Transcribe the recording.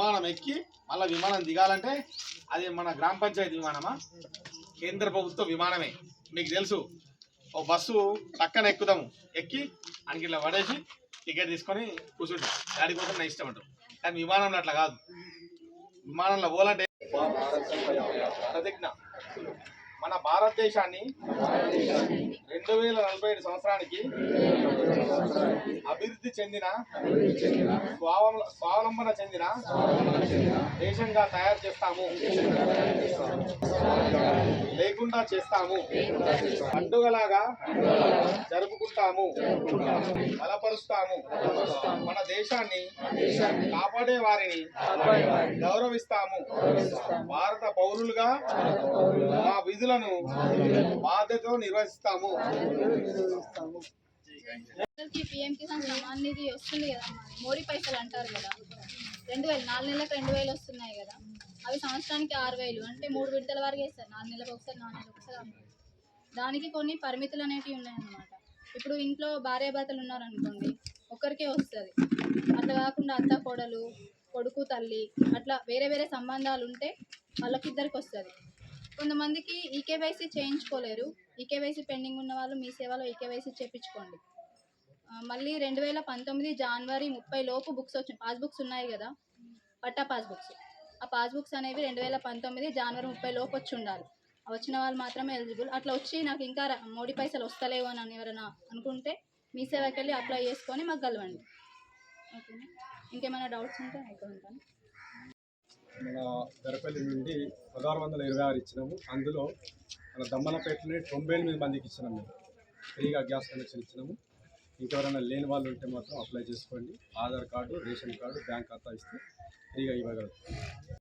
విమానం ఎక్కి మళ్ళీ విమానం దిగాలంటే అది మన గ్రామ పంచాయతీ విమానమా కేంద్ర ప్రభుత్వ విమానమే. మీకు తెలుసు, ఓ బస్సు పక్కన ఎక్కుతాము, ఎక్కి అనికి ఇట్లా పడేసి టికెట్ తీసుకొని కూర్చుంటాం, గాడి కోసం నా ఇష్టం అంటాం. కానీ విమానంలో అట్లా కాదు. విమానంలో పోవాలంటే ప్రతిజ్ఞ మన భారతదేశాన్ని 2047 సంవత్సరానికి అభివృద్ధి చెందిన స్వావలంబన చెందిన దేశంగా తయారు చేస్తాము, లేకుండా చేస్తాము, పండుగలాగా జరుపుకుంటాము, బలపరుస్తాము. మన దేశాన్ని కాపాడే వారిని గౌరవిస్తాము. భారత పౌరులుగా మా విధులను బాధ్యతతో నిర్వహిస్తాము. పీఎం కిసాన్ సమ్మాన్ నిధి వస్తుంది కదా, మోడీ పైసలు అంటారు కదా, 2000 4 నెలలకు 2000 వస్తున్నాయి కదా, అవి సంవత్సరానికి 6000, అంటే 3 విడతల వరకు వేస్తారు. 4 నెలలకు ఒకసారి 4 నెలలకు ఒకసారి. దానికి కొన్ని పరిమితులు అనేవి ఉన్నాయన్నమాట. ఇప్పుడు ఇంట్లో భార్యాభర్తలు ఉన్నారనుకోండి, ఒక్కరికే వస్తుంది. అట్లా కాకుండా అత్త కోడలు, కొడుకు తల్లి, అట్లా వేరే వేరే సంబంధాలు ఉంటే వాళ్ళకిద్దరికి వస్తుంది. కొంతమందికి ఈకేవైసీ చేయించుకోలేరు. ఈకేవైసీ పెండింగ్ ఉన్న వాళ్ళు మీ సేవలో ఈకేవైసీ చేయించుకోండి. మళ్ళీ 2019 జనవరి 30 లోపు బుక్స్ వచ్చినాయి. పాస్బుక్స్ ఉన్నాయి కదా, పట్టా పాస్బుక్స్. ఆ పాస్బుక్స్ అనేవి 2019 జనవరి 30 లోపు వచ్చి ఉండాలి. వచ్చిన వాళ్ళు మాత్రమే ఎలిజిబుల్. అట్లా వచ్చి నాకు ఇంకా మోడీ పైసలు వస్తలేవు అని ఎవరైనా అనుకుంటే మీ సేవకి వెళ్ళి అప్లై చేసుకొని మాకు కలవండి. ఓకేనా? ఇంకేమైనా డౌట్స్ ఉంటే అయిపోతాను. మన దరపల్లి నుండి 1626 ఇచ్చినాము. అందులో మన దమ్మలపేటని 98 మందికి ఇచ్చినాము. మేము ఫ్రీగా గ్యాస్ కనెక్షన్ ఇచ్చినాము. ఇంకెవరైనా లేని వాళ్ళు ఉంటే మాత్రం అప్లై చేసుకోండి. Aadhaar card, ration card, bank ఖాతా ఇస్తే ఫ్రీగా ఇవ్వగలుగుతాం.